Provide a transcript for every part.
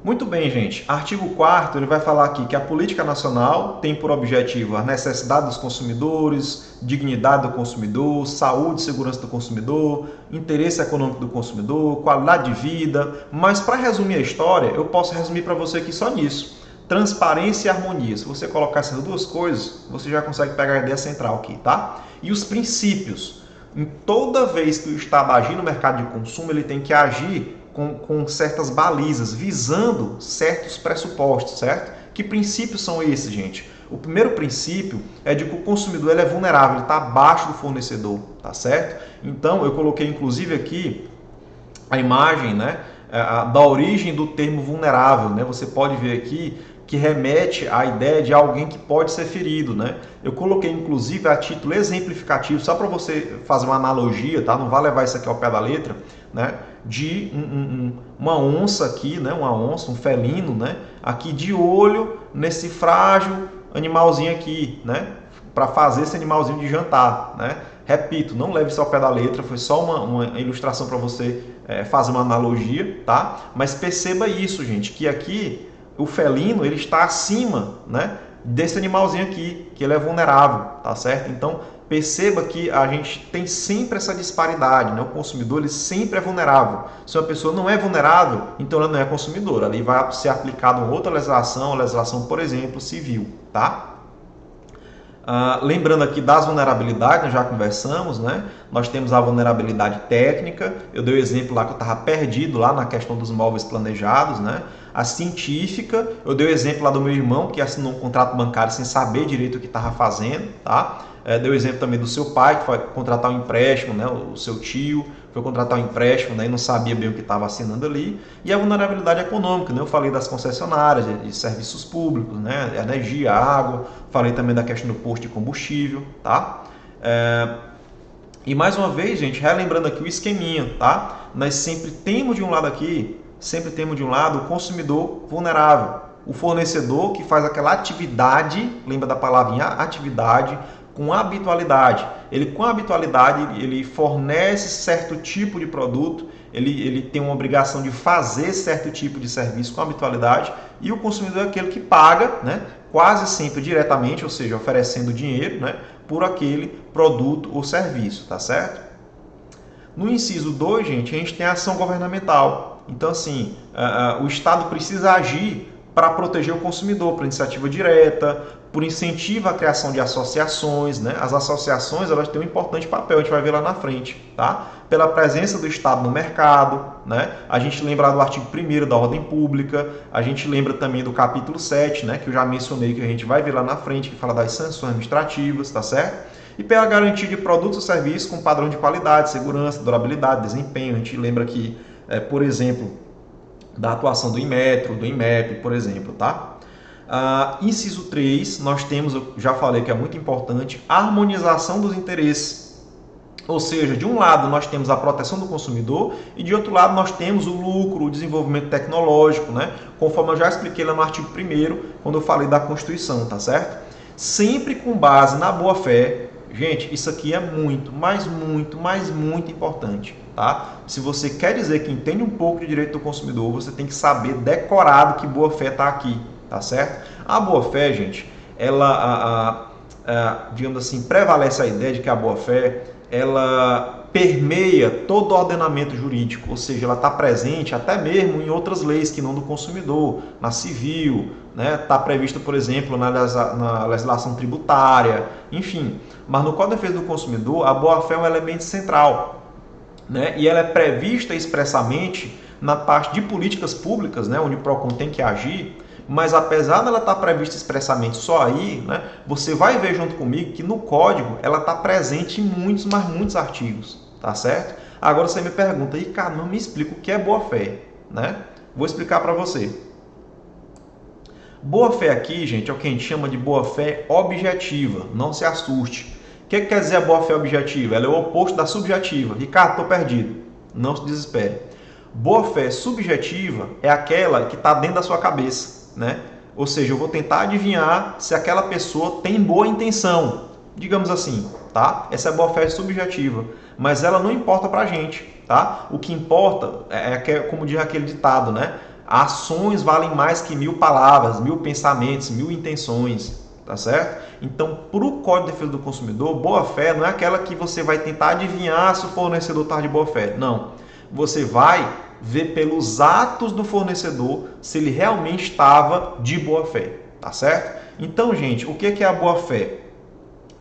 Muito bem, gente. Artigo 4º, ele vai falar aqui que a política nacional tem por objetivo a necessidade dos consumidores, dignidade do consumidor, saúde e segurança do consumidor, interesse econômico do consumidor, qualidade de vida. Mas para resumir a história, eu posso resumir para você aqui só nisso. Transparência e harmonia. Se você colocar essas duas coisas, você já consegue pegar a ideia central aqui, tá? E os princípios. Em toda vez que o Estado agir no mercado de consumo, ele tem que agir com certas balizas, visando certos pressupostos, certo? Que princípios são esses, gente? O primeiro princípio é de que o consumidor ele é vulnerável, ele está abaixo do fornecedor, tá certo? Então, eu coloquei inclusive aqui a imagem, né, da origem do termo vulnerável, né? Você pode ver aqui que remete à ideia de alguém que pode ser ferido, né? Eu coloquei inclusive a título exemplificativo, só para você fazer uma analogia, tá? Não vai levar isso aqui ao pé da letra, né? De uma onça aqui, né? Uma onça, um felino, né? Aqui de olho nesse frágil animalzinho aqui, né? Para fazer esse animalzinho de jantar, né? Repito, não leve isso ao pé da letra, foi só uma ilustração para você fazer uma analogia, tá? Mas perceba isso, gente, que aqui o felino ele está acima, né, desse animalzinho aqui, que ele é vulnerável, tá certo? Então perceba que a gente tem sempre essa disparidade, né? O consumidor ele sempre é vulnerável. Se uma pessoa não é vulnerável, então ela não é consumidora. Ali vai ser aplicada uma outra legislação, a legislação, por exemplo, civil, tá? Lembrando aqui das vulnerabilidades, nós já conversamos, né? Nós temos a vulnerabilidade técnica, eu dei o exemplo lá que eu estava perdido lá na questão dos móveis planejados, né? A científica, eu dei o exemplo lá do meu irmão que assinou um contrato bancário sem saber direito o que estava fazendo, tá? Dei o exemplo também do seu pai que foi contratar um empréstimo, né? O seu tio foi contratar um empréstimo, né? E não sabia bem o que estava assinando ali. E a vulnerabilidade econômica, né? Eu falei das concessionárias, de serviços públicos, né? Energia, água, falei também da questão do posto de combustível, tá? E mais uma vez, gente, relembrando aqui o esqueminha, tá? Nós sempre temos de um lado aqui, o consumidor vulnerável, o fornecedor que faz aquela atividade, lembra da palavrinha atividade, com habitualidade. Ele com habitualidade, ele fornece certo tipo de produto, ele tem uma obrigação de fazer certo tipo de serviço com habitualidade, e o consumidor é aquele que paga, né, quase sempre diretamente, ou seja, oferecendo dinheiro, né, por aquele produto ou serviço, tá certo? No inciso 2, gente, a gente tem a ação governamental. Então, assim, o Estado precisa agir para proteger o consumidor, por iniciativa direta, por incentivo à criação de associações, né? As associações elas têm um importante papel, a gente vai ver lá na frente, tá? Pela presença do Estado no mercado, né? A gente lembra do artigo 1º da ordem pública, a gente lembra também do capítulo 7, né? Que eu já mencionei, que a gente vai ver lá na frente, que fala das sanções administrativas, tá certo? E pela garantia de produtos ou serviços com padrão de qualidade, segurança, durabilidade, desempenho. A gente lembra aqui, por exemplo, da atuação do Inmetro, do INMEP, por exemplo, tá? Inciso 3, nós temos, eu já falei que é muito importante, a harmonização dos interesses. Ou seja, de um lado nós temos a proteção do consumidor e de outro lado nós temos o lucro, o desenvolvimento tecnológico, né? Conforme eu já expliquei lá no artigo 1º, quando eu falei da Constituição, tá certo? Sempre com base na boa-fé. Gente, isso aqui é muito importante, tá? Se você quer dizer que entende um pouco de direito do consumidor, você tem que saber decorado que boa-fé está aqui, tá certo? A boa-fé, gente, ela, digamos assim, prevalece a ideia de que a boa-fé, ela permeia todo o ordenamento jurídico, ou seja, ela está presente até mesmo em outras leis que não do consumidor, na civil, né? Está prevista, por exemplo, na legislação tributária, enfim. Mas no Código de Defesa do Consumidor, a boa-fé é um elemento central, né? E ela é prevista expressamente na parte de políticas públicas, né? Onde o PROCON tem que agir, mas apesar dela estar prevista expressamente só aí, né? Você vai ver junto comigo que no Código ela está presente em muitos artigos, tá certo? Agora você me pergunta, Ricardo, não me explica o que é boa-fé, né? Vou explicar para você. Boa-fé aqui, gente, é o que a gente chama de boa-fé objetiva, não se assuste. O que quer dizer a boa-fé objetiva? Ela é o oposto da subjetiva. Ricardo, estou perdido. Não se desespere. Boa-fé subjetiva é aquela que está dentro da sua cabeça, né? Ou seja, eu vou tentar adivinhar se aquela pessoa tem boa intenção, digamos assim, tá? Essa é a boa-fé subjetiva, mas ela não importa pra gente, tá? O que importa como diz aquele ditado, né? Ações valem mais que 1000 palavras, 1000 pensamentos, 1000 intenções, tá certo? Então, para o Código de Defesa do Consumidor, boa-fé não é aquela que você vai tentar adivinhar se o fornecedor está de boa-fé. Não. Você vai ver pelos atos do fornecedor se ele realmente estava de boa-fé, tá certo? Então, gente, o que é a boa-fé?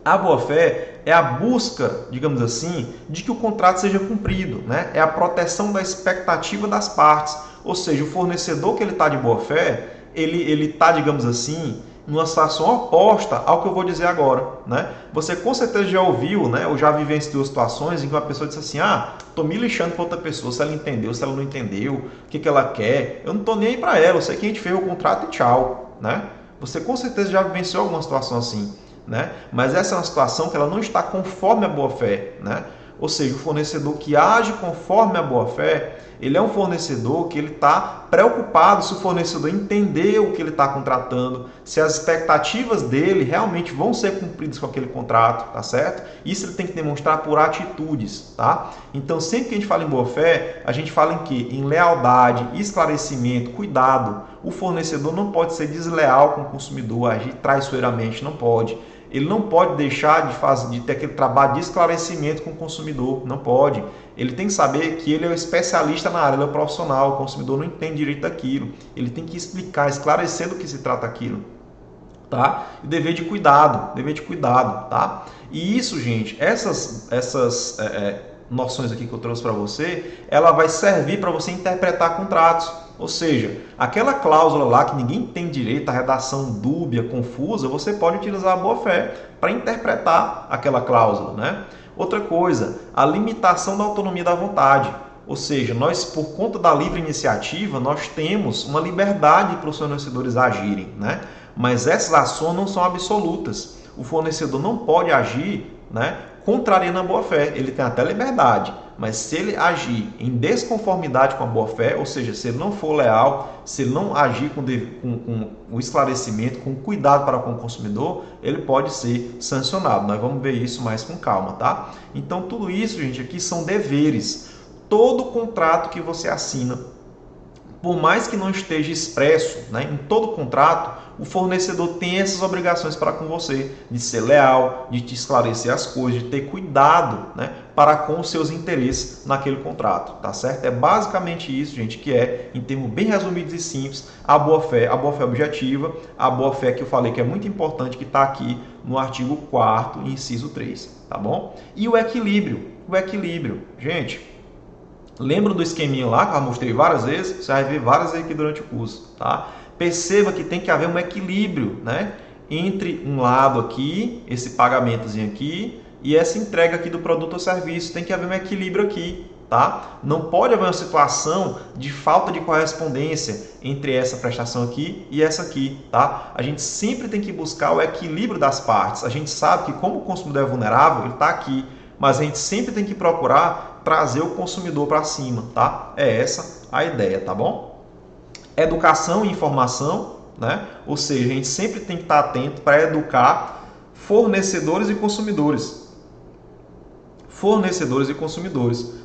A boa-fé é a busca, digamos assim, de que o contrato seja cumprido, né? É a proteção da expectativa das partes. Ou seja, o fornecedor que ele está de boa-fé, ele está, digamos assim, numa situação oposta ao que eu vou dizer agora, né? Você com certeza já ouviu, né? Ou já vivenciou situações em que uma pessoa disse assim: ah, tô me lixando para outra pessoa, se ela entendeu, se ela não entendeu, o que ela quer, eu não tô nem aí para ela, eu sei que a gente fez o contrato e tchau, né? Você com certeza já vivenciou alguma situação assim, né? Mas essa é uma situação que ela não está conforme a boa-fé, né? Ou seja, o fornecedor que age conforme a boa-fé, ele é um fornecedor que ele está preocupado se o fornecedor entender o que ele está contratando, se as expectativas dele realmente vão ser cumpridas com aquele contrato, tá certo? Isso ele tem que demonstrar por atitudes, tá? Então, sempre que a gente fala em boa-fé, a gente fala em quê? Em lealdade, esclarecimento, cuidado. O fornecedor não pode ser desleal com o consumidor, agir traiçoeiramente, não pode. Ele não pode deixar de ter aquele trabalho de esclarecimento com o consumidor, não pode. Ele tem que saber que ele é o especialista na área, ele é o profissional, o consumidor não entende direito daquilo. Ele tem que explicar, esclarecer do que se trata aquilo, tá? E dever de cuidado, tá? E isso, gente, essas noções aqui que eu trouxe para você, ela vai servir para você interpretar contratos. Ou seja, aquela cláusula lá que ninguém tem direito, a redação dúbia, confusa, você pode utilizar a boa-fé para interpretar aquela cláusula, né? Outra coisa, a limitação da autonomia da vontade. Ou seja, nós, por conta da livre iniciativa, nós temos uma liberdade para os fornecedores agirem, né? Mas essas ações não são absolutas. O fornecedor não pode agir, né, contrariando a boa-fé. Ele tem até liberdade, mas se ele agir em desconformidade com a boa-fé, ou seja, se ele não for leal, se ele não agir com o esclarecimento, com cuidado para com o consumidor, ele pode ser sancionado. Nós vamos ver isso mais com calma, tá? Então, tudo isso, gente, aqui são deveres. Todo contrato que você assina, por mais que não esteja expresso, né, em todo contrato, o fornecedor tem essas obrigações para com você, de ser leal, de te esclarecer as coisas, de ter cuidado, né, para com os seus interesses naquele contrato, tá certo? É basicamente isso, gente, que é, em termos bem resumidos e simples, a boa-fé objetiva, a boa-fé que eu falei que é muito importante, que está aqui no artigo 4º, inciso 3, tá bom? E o equilíbrio, gente, lembra do esqueminha lá que eu mostrei várias vezes? Você vai ver várias vezes aqui durante o curso, tá? Perceba que tem que haver um equilíbrio, né, entre um lado aqui, esse pagamentozinho aqui, e essa entrega aqui do produto ou serviço. Tem que haver um equilíbrio aqui, tá? Não pode haver uma situação de falta de correspondência entre essa prestação aqui e essa aqui, tá? A gente sempre tem que buscar o equilíbrio das partes. A gente sabe que como o consumidor é vulnerável, ele está aqui, mas a gente sempre tem que procurar trazer o consumidor para cima, tá? É essa a ideia, tá bom? Educação e informação, né? Ou seja, a gente sempre tem que estar atento para educar fornecedores e consumidores.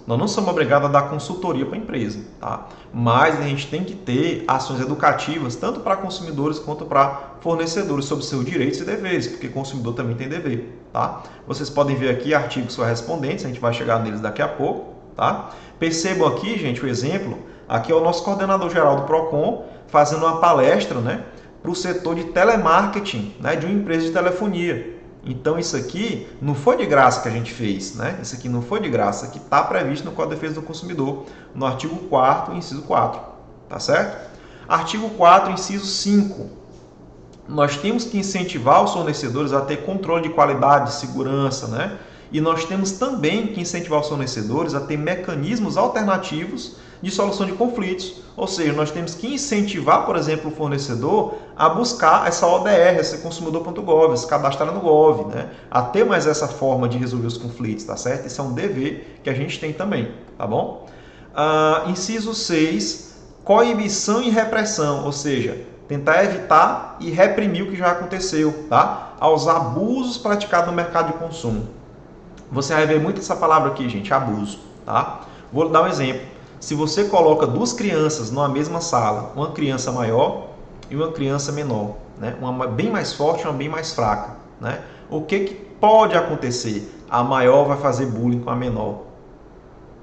Nós não somos obrigados a dar consultoria para a empresa, tá? Mas a gente tem que ter ações educativas tanto para consumidores quanto para fornecedores sobre seus direitos e deveres, porque consumidor também tem dever, tá? Vocês podem ver aqui artigos correspondentes, a gente vai chegar neles daqui a pouco, tá? Percebam aqui, gente, o exemplo. Aqui é o nosso coordenador geral do Procon fazendo uma palestra, né, para o setor de telemarketing, né, de uma empresa de telefonia. Então isso aqui não foi de graça que a gente fez, né? Isso aqui não foi de graça, isso aqui está previsto no Código de Defesa do Consumidor, no artigo 4º, inciso 4, tá certo? Artigo 4º, inciso 5. Nós temos que incentivar os fornecedores a ter controle de qualidade, de segurança, né? E nós temos também que incentivar os fornecedores a ter mecanismos alternativos de solução de conflitos. Ou seja, nós temos que incentivar, por exemplo, o fornecedor a buscar essa ODR, esse consumidor.gov, se cadastrar no Gov, né? A ter mais essa forma de resolver os conflitos, tá certo? Isso é um dever que a gente tem também, tá bom? Inciso 6, coibição e repressão, ou seja, tentar evitar e reprimir o que já aconteceu, tá? Aos abusos praticados no mercado de consumo. Você vai ver muito essa palavra aqui, gente, abuso, tá? Vou dar um exemplo. Se você coloca duas crianças numa mesma sala, uma criança maior e uma criança menor, né? Uma bem mais forte e uma bem mais fraca, né? O que pode acontecer? A maior vai fazer bullying com a menor,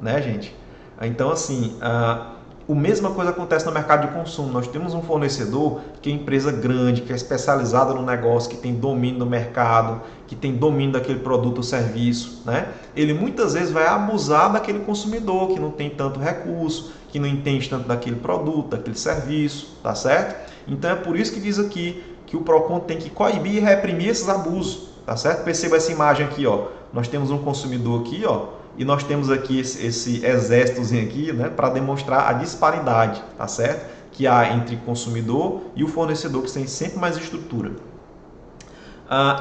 né, gente? Então, assim, a mesma coisa acontece no mercado de consumo. Nós temos um fornecedor que é empresa grande, que é especializada no negócio, que tem domínio do mercado, que tem domínio daquele produto ou serviço, né? Ele muitas vezes vai abusar daquele consumidor que não tem tanto recurso, que não entende tanto daquele produto, daquele serviço, tá certo? Então é por isso que diz aqui que o PROCON tem que coibir e reprimir esses abusos, tá certo? Perceba essa imagem aqui, ó. Nós temos um consumidor aqui, ó, e nós temos aqui esse exércitozinho aqui, né, para demonstrar a disparidade, tá certo? Que há entre consumidor e o fornecedor, que tem sempre mais estrutura.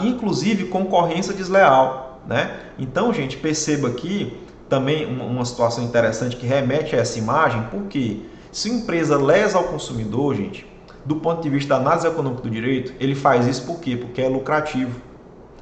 Inclusive concorrência desleal, né? Então, gente, perceba aqui também uma situação interessante que remete a essa imagem, porque se a empresa lesa ao consumidor, gente, do ponto de vista da análise econômica do direito, ele faz isso por quê? Porque é lucrativo.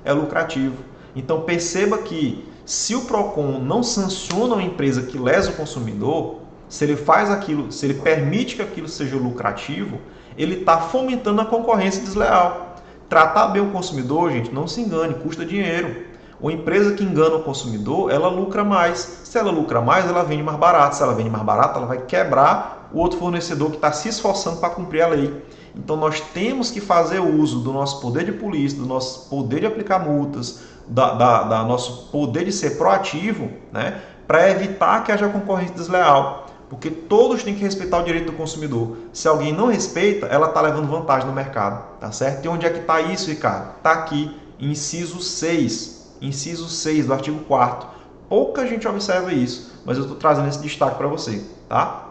É lucrativo. Então, perceba que se o PROCON não sanciona uma empresa que lesa o consumidor, se ele faz aquilo, se ele permite que aquilo seja lucrativo, ele está fomentando a concorrência desleal. Tratar bem o consumidor, gente, não se engane, custa dinheiro. Uma empresa que engana o consumidor, ela lucra mais. Se ela lucra mais, ela vende mais barato. Se ela vende mais barato, ela vai quebrar o outro fornecedor que está se esforçando para cumprir a lei. Então, nós temos que fazer uso do nosso poder de polícia, do nosso poder de aplicar multas, da nosso poder de ser proativo, né, para evitar que haja concorrência desleal. Porque todos têm que respeitar o direito do consumidor. Se alguém não respeita, ela está levando vantagem no mercado, tá certo? E onde é que está isso, Ricardo? Está aqui, inciso 6. Inciso 6 do artigo 4º. Pouca gente observa isso, mas eu estou trazendo esse destaque para você, tá?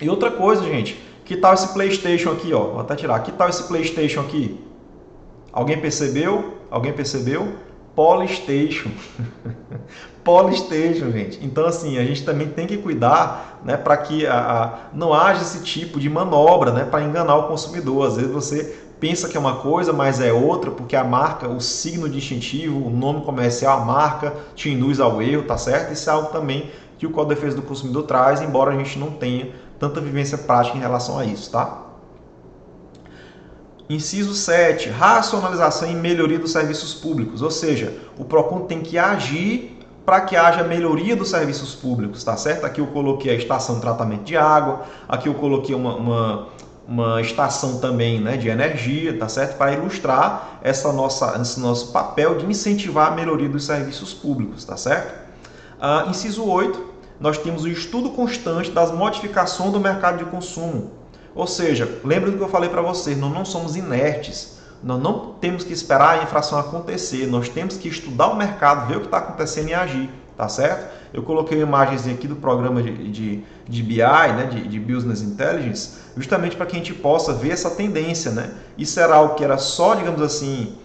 E outra coisa, gente, que tal esse PlayStation aqui, ó? Vou até tirar. Que tal esse PlayStation aqui? Alguém percebeu? Alguém percebeu? Polystation. Polystation, gente. Então, assim, a gente também tem que cuidar, né, para que não haja esse tipo de manobra, né, para enganar o consumidor. Às vezes você pensa que é uma coisa, mas é outra, porque a marca, o signo distintivo, o nome comercial, a marca, te induz ao erro, tá certo? Isso é algo também que o Código de Defesa do Consumidor traz, embora a gente não tenha tanta vivência prática em relação a isso, tá? Inciso 7, racionalização e melhoria dos serviços públicos, ou seja, o PROCON tem que agir para que haja melhoria dos serviços públicos, tá certo? Aqui eu coloquei a estação de tratamento de água, aqui eu coloquei uma estação também, né, de energia, tá certo? Para ilustrar esse nosso papel de incentivar a melhoria dos serviços públicos, tá certo? Inciso 8, nós temos o estudo constante das modificações do mercado de consumo. Ou seja, lembra do que eu falei para vocês, nós não somos inertes, nós não temos que esperar a infração acontecer, nós temos que estudar o mercado, ver o que está acontecendo e agir, tá certo? Eu coloquei uma imagem aqui do programa de BI, né, de Business Intelligence, justamente para que a gente possa ver essa tendência, né? Isso era algo que era só, digamos assim,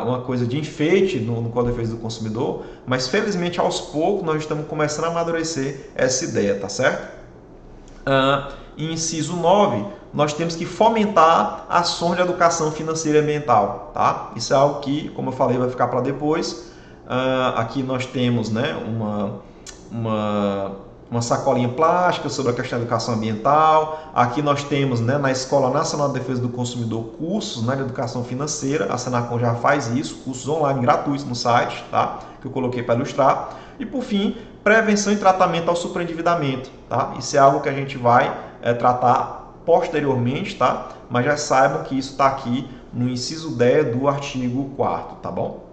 uma coisa de enfeite no Código de Defesa do Consumidor, mas felizmente aos poucos nós estamos começando a amadurecer essa ideia, tá certo? Inciso 9, nós temos que fomentar ações de educação financeira e ambiental, tá? Isso é algo que, como eu falei, vai ficar para depois. Aqui nós temos, né, uma sacolinha plástica sobre a questão da educação ambiental. Aqui nós temos, né, na Escola Nacional de Defesa do Consumidor cursos, né, de educação financeira. A Senacom já faz isso, cursos online gratuitos no site, tá? Que eu coloquei para ilustrar. E por fim, prevenção e tratamento ao superendividamento, tá? Isso é algo que a gente vai tratar posteriormente, tá? Mas já saibam que isso está aqui no inciso 10 do artigo 4º, tá bom?